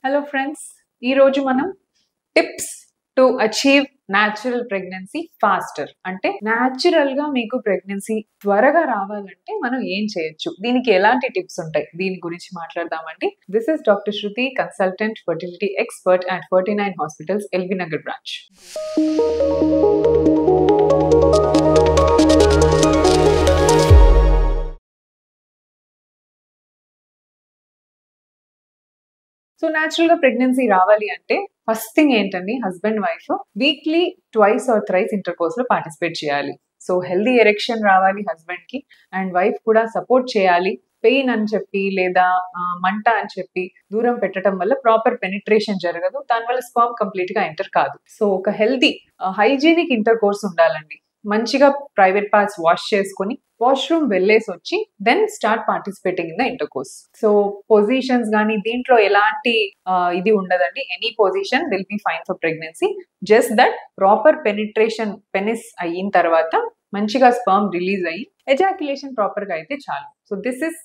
Hello friends, ఈరోజు మనం tips to achieve natural pregnancy faster అంటే న్యాచురల్గా మీకు ప్రెగ్నెన్సీ త్వరగా రావాలంటే మనం ఏం చేయొచ్చు, దీనికి ఎలాంటి టిప్స్ ఉంటాయి, దీని గురించి మాట్లాడదామండి. This is doctor Shruti, consultant fertility expert at 49 hospitals, LB Nagar branch. So natural గా ప్రెగ్నెన్సీ రావాలి అంటే ఫస్ట్ థింగ్ ఏంటండి, husband wife weekly twice or thrice inter course లో పార్టిసిపేట్ చేయాలి. సో హెల్దీ ఎరెక్షన్ రావాలి హస్బెండ్ కి, అండ్ వైఫ్ కూడా support చేయాలి. పెయిన్ అని చెప్పి లేదా మంట అని చెప్పి దూరం పెట్టడం వల్ల ప్రాపర్ పెనిట్రేషన్ జరగదు, దానివల్ల స్పర్మ్ కంప్లీట్ గా ఎంటర్ కాదు. సో ఒక హెల్దీ హైజీనిక్ ఇంటర్ కోర్స్ ఉండాలండి. మంచిగా ప్రైవేట్ పార్ట్స్ వాష్ చేసుకొని వాష్రూమ్ వెళ్ళేసి వచ్చి then start participating in the intercourse. So positions కానీ దీంట్లో ఎలాంటి ఇది ఉండదండి. Any position will be fine for pregnancy. Just that proper penetration penis అయిన తర్వాత మంచిగా స్పర్మ్ రిలీజ్ అయ్యి ఎజాక్యులేషన్ ప్రాపర్ గా అయితే చాలు. So this is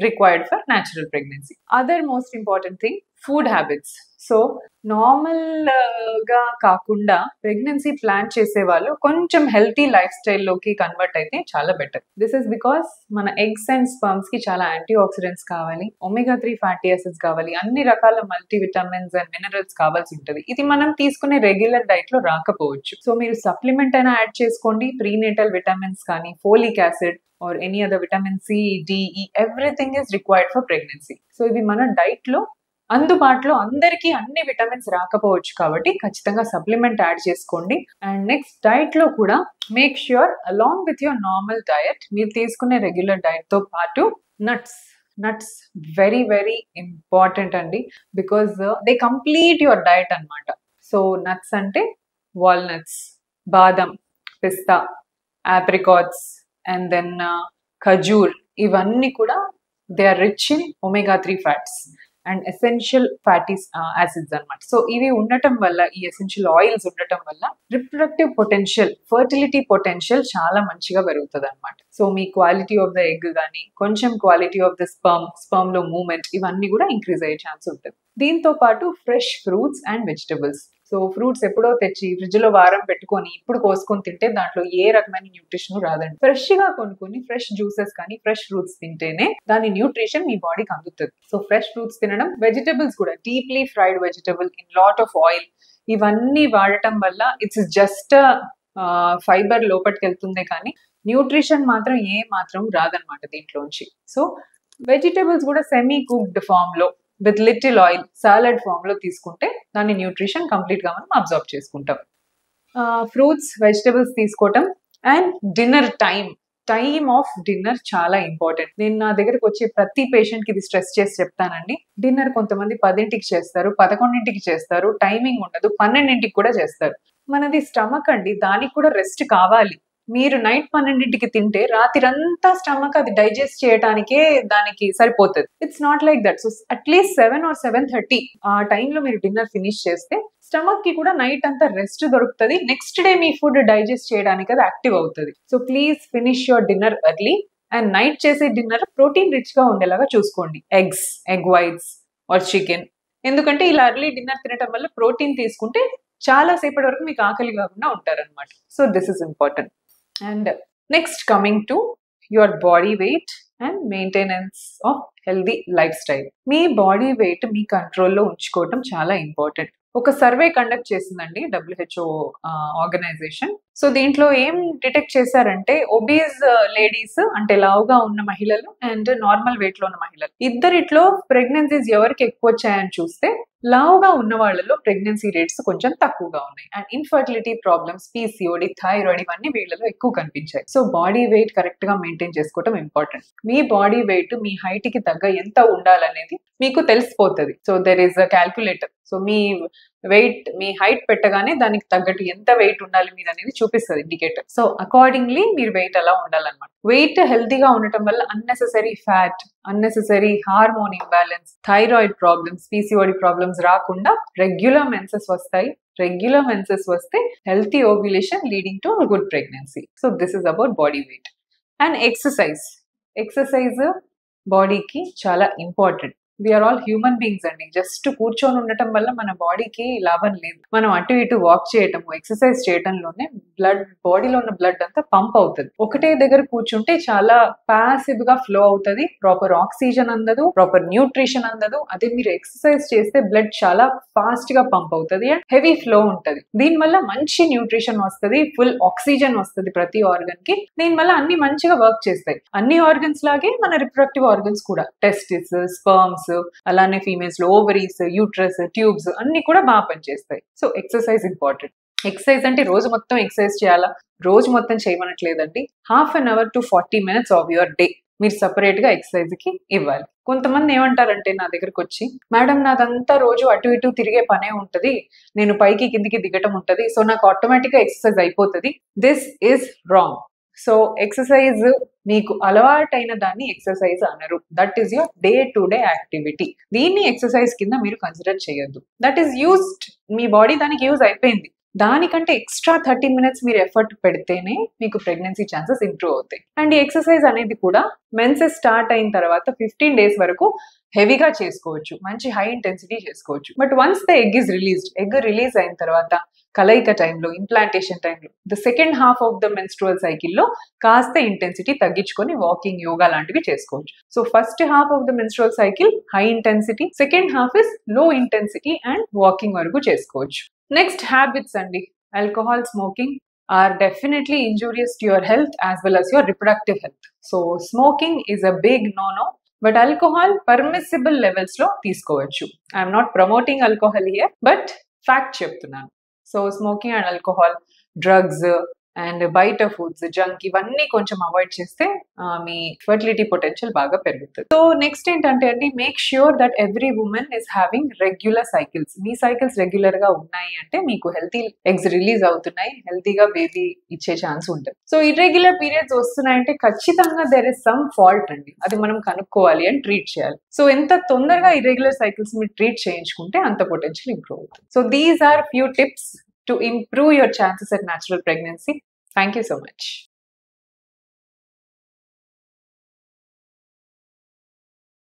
required for natural pregnancy. Other most important thing, food habits. So normal గా కాకుండా pregnancy plan చేసే వాళ్ళు కొంచెం హెల్తీ లైఫ్ స్టైల్లోకి కన్వర్ట్ అయితే చాలా బెటర్. దిస్ ఇస్ బికాస్ మన ఎగ్స్ అండ్ స్పర్మ్స్ కి చాలా యాంటీ ఆక్సిడెంట్స్ కావాలి, ఒమేగా 3 ఫ్యాటీ యాసిడ్స్ కావాలి, అన్ని రకాల మల్టీ విటమిన్స్ అండ్ మినరల్స్ కావాల్సి ఉంటుంది. ఇది మనం తీసుకునే రెగ్యులర్ డైట్ లో రాకపోవచ్చు. సో మీరు సప్లిమెంట్ అయినా యాడ్ చేసుకోండి. ప్రీనేటల్ విటమిన్స్ కానీ, folic acid or any other vitamin C, D, E, everything is required for pregnancy. So ఇవి మన డైట్ లో అందుబాటులో అందరికీ అన్ని విటమిన్స్ రాకపోవచ్చు కాబట్టి ఖచ్చితంగా సప్లిమెంట్ యాడ్ చేసుకోండి. అండ్ నెక్స్ట్, డైట్ లో కూడా make sure along with your normal diet మీరు తీసుకునే రెగ్యులర్ డైట్ తో పాటు నట్స్ వెరీ వెరీ ఇంపార్టెంట్ అండి, because they complete your diet అన్నమాట. సో నట్స్ అంటే వాల్నట్స్, బాదం, పిస్తా, ఆప్రికాట్స్ అండ్ దెన్ ఖజూర్, ఇవన్నీ కూడా they are rich in omega 3 fats and essential fatty acids అన్నమాట. సో ఇవి ఉండటం వల్ల, ఈ ఎసెన్షియల్ ఆయిల్స్ ఉండటం వల్ల రిప్రొడక్టివ్ పొటెన్షియల్, ఫర్టిలిటీ పొటెన్షియల్ చాలా మంచిగా పెరుగుతుంది అనమాట. So me quality of the egg కానీ, కొంచెం క్వాలిటీ ఆఫ్ ద స్పర్మ్ లో మూవ్మెంట్, ఇవన్నీ కూడా ఇంక్రీజ్ అయ్యే ఛాన్స్ ఉంటుంది. దీంతో పాటు fresh fruits and vegetables. So fruits ఎప్పుడో తెచ్చి ఫ్రిడ్జ్ లో వారం పెట్టుకొని ఇప్పుడు కోసుకొని తింటే దాంట్లో ఏ రకమైన న్యూట్రిషన్ రాదండి. ఫ్రెష్ గా కొనుక్కొని ఫ్రెష్ జ్యూసెస్ కానీ, ఫ్రెష్ ఫ్రూట్స్ తింటేనే దాని న్యూట్రిషన్ మీ బాడీకి అందుతుంది. సో ఫ్రెష్ ఫ్రూట్స్ తినడం, వెజిటబుల్స్ కూడా deeply fried vegetable in lot of oil, ఇవన్నీ వాడటం వల్ల ఇట్స్ జస్ట్ ఫైబర్ లోపలికి వెళ్తుందే కానీ న్యూట్రిషన్ మాత్రం ఏ మాత్రం రాదనమాట దీంట్లోంచి. సో వెజిటబుల్స్ కూడా సెమీ కుక్డ్ ఫామ్ లో with little oil, salad form లో తీసుకుంటే దాని న్యూట్రిషన్ కంప్లీట్ గా మనం అబ్జర్వ్ చేసుకుంటాం. ఫ్రూట్స్, వెజిటబుల్స్ తీసుకోవటం and dinner time of dinner చాలా ఇంపార్టెంట్. నేను నా దగ్గరకు వచ్చే ప్రతి పేషెంట్ కి ఇది స్ట్రెస్ చేసి చెప్తానండి. డిన్నర్ కొంతమంది 10ంటికి చేస్తారు, 11ంటికి చేస్తారు, టైమింగ్ ఉండదు, 12ంటికి కూడా చేస్తారు. మనది స్టమక్ అండి, దానికి కూడా రెస్ట్ కావాలి. మీరు నైట్ 12ంటికి తింటే రాత్రంతా స్టమక్ అది డైజెస్ట్ చేయడానికే దానికి సరిపోతుంది. It's not like that. So at least 7 or 7:30 ఆ టైంలో మీరు డిన్నర్ ఫినిష్ చేస్తే స్టమక్ కి కూడా నైట్ అంతా రెస్ట్ దొరుకుతుంది. నెక్స్ట్ డే మీ ఫుడ్ డైజెస్ట్ చేయడానికి అది యాక్టివ్ అవుతుంది. So please finish your dinner early and night చేసే డిన్నర్ ప్రోటీన్ రిచ్ గా ఉండేలాగా చూసుకోండి. ఎగ్ వైట్స్ ఆర్ చికెన్, ఎందుకంటే ఇలా ఎర్లీ డిన్నర్ తినడం వల్ల ప్రోటీన్ తీసుకుంటే చాలా సేపటి వరకు మీకు ఆకలి కాకుండా ఉంటారనమాట. So this is important. And next, coming to your body weight and maintenance of healthy life style. మీ బాడీ వెయిట్ మీ కంట్రోల్లో ఉంచుకోవటం చాలా ఇంపార్టెంట్. ఒక సర్వే కండక్ట్ చేసిందండి WHO ఆర్గనైజేషన్. సో దీంట్లో ఏం డిటెక్ట్ చేశారంటే, ఒబీస్ లేడీస్ అంటే లావుగా ఉన్న మహిళలు అండ్ నార్మల్ వెయిట్ లో ఉన్న మహిళలు, ఇద్దరిట్లో ప్రెగ్నెన్సీస్ ఎవరికి ఎక్కువ వచ్చాయని చూస్తే లావుగా ఉన్న వాళ్ళలో ప్రెగ్నెన్సీ రేట్స్ కొంచెం తక్కువగా ఉన్నాయి. And infertility problems, PCOD, thyroid, ఇవన్నీ వీళ్ళలో ఎక్కువ కనిపించాయి. సో బాడీ వెయిట్ కరెక్ట్ గా మెయింటైన్ చేసుకోవడం ఇంపార్టెంట్. మీ బాడీ వెయిట్ మీ హైట్ కి తగ్గ ఎంత ఉండాలనేది మీకు తెలిసిపోతుంది. So there is a calculator. So మీ వెయిట్, మీ హైట్ పెట్టగానే దానికి తగ్గట్టు ఎంత వెయిట్ ఉండాలి మీరు అనేది చూపిస్తుంది ఇండికేటర్. సో అకార్డింగ్లీ మీరు వెయిట్ అలా ఉండాలన్నమాట. వెయిట్ హెల్తీగా ఉండటం వల్ల unnecessary fat, unnecessary hormone imbalance, thyroid problems, PCOD problems రాకుండా రెగ్యులర్ మెన్సెస్ వస్తాయి. రెగ్యులర్ మెన్సెస్ వస్తే healthy ovulation leading to good pregnancy. So this is about body weight. And exercise బాడీకి చాలా important. We are all human beings అండి. Just కూర్చొని ఉండటం వల్ల మన బాడీకి లాభం లేదు. మనం అటు ఇటు వాక్ చేయటము, ఎక్సర్సైజ్ చేయటంలోనే బాడీలో ఉన్న బ్లడ్ అంతా పంప్ అవుతుంది. ఒకటే దగ్గర కూర్చుంటే చాలా పాసివ్ గా ఫ్లో అవుతుంది, ప్రాపర్ ఆక్సిజన్ అందదు, ప్రాపర్ న్యూట్రిషన్ అందదు. అదే మీరు ఎక్సర్సైజ్ చేస్తే బ్లడ్ చాలా ఫాస్ట్ గా పంప్ అవుతుంది అండ్ హెవీ ఫ్లో ఉంటది. దీనివల్ల మంచి న్యూట్రిషన్ వస్తుంది, ఫుల్ ఆక్సిజన్ వస్తుంది ప్రతి ఆర్గన్ కి. దీనివల్ల అన్ని మంచిగా వర్క్ చేస్తాయి. అన్ని ఆర్గన్స్ లాగే మన రిప్రొడక్టివ్ ఆర్గన్స్ కూడా, టెస్టిస్, స్పర్మ్స్, అలానే ఫీమేల్స్ లో ఓవరీస్, యూట్రస్, ట్యూబ్స్ అన్ని కూడా బాగా పనిచేస్తాయి. So exercise important. ఎక్సర్సైజ్ అంటే రోజు మొత్తం ఎక్సర్సైజ్ చేయాలా? రోజు మొత్తం చేయమనట్లేదండి. Half an hour to 40 minutes of your day మీరు సపరేట్ గా ఎక్సర్సైజ్ కి ఇవ్వాలి. కొంతమంది ఏమంటారంటే నా దగ్గరకు వచ్చి, మేడం నాదంతా రోజు అటు ఇటు తిరిగే పనే ఉంటది, నేను పైకి కిందికి దిగటం ఉంటది, సో నాకు ఆటోమేటిక్ గా ఎక్సర్సైజ్ అయిపోతుంది. This is wrong. So exercise మీకు అలవాటైన దాన్ని ఎక్సర్సైజ్ అనరు. That is your day to day activity. దీన్ని ఎక్సర్సైజ్ కింద మీరు కన్సిడర్ చేయొద్దు. That is used, me body దానికి యూజ్ అయిపోయింది. దానికంటే ఎక్స్ట్రా 30 minutes మీరు ఎఫర్ట్ పెడితేనే మీకు ప్రెగ్నెన్సీ ఛాన్సెస్ ఇంప్రూవ్ అవుతాయి. అండ్ ఈ ఎక్సర్సైజ్ అనేది కూడా మెన్సెస్ స్టార్ట్ అయిన తర్వాత 15 days వరకు హెవీగా చేసుకోవచ్చు, మంచి హై ఇంటెన్సిటీ చేసుకోవచ్చు. But once the egg is released, egg release అయిన తర్వాత కలయిక టైంలో, ఇంప్లాంటేషన్ టైంలో, the second half of the menstrual సైకిల్లో కాస్త ఇంటెన్సిటీ తగ్గించుకొని వాకింగ్, యోగా లాంటివి చేసుకోవచ్చు. So first half of the menstrual cycle high intensity, second half is low intensity and walking వరకు చేసుకోవచ్చు. నెక్స్ట్ హ్యాబిట్స్ అండి. Alcohol, smoking are definitely injurious to your health as well as your reproductive health. So smoking is a big no-no, but alcohol permissible levels lo తీసుకోవచ్చు. I am not promoting alcohol here, but fact చెప్తున్నాను. So smoking and alcohol, drugs and బయట foods, junk, ఇవన్నీ కొంచెం avoid చేస్తే మీ fertility potential బాగా పెరుగుతుంది. So next ఏంటంటే అండి, make sure that every women is having regular cycles. Me cycles regular గా ఉన్నాయి అంటే మీకు హెల్తీ ఎగ్స్ రిలీజ్ అవుతున్నాయి, హెల్తీగా బేబీ ఇచ్చే ఛాన్స్ ఉంటుంది. సో ఇర్రెగ్యులర్ పీరియడ్స్ వస్తున్నాయంటే ఖచ్చితంగా దెర్ ఇస్ సమ్ ఫాల్ట్ అండి, అది మనం కనుక్కోవాలి అండ్ ట్రీట్ చేయాలి. సో ఎంత తొందరగా ఇర్రెగ్యులర్ సైకిల్స్ మీరు ట్రీట్ చేయించుకుంటే అంత పొటెన్షియల్ ఇంప్రూవ్ అవుతుంది. So these are few tips to improve your chances at natural pregnancy. Thank you so much.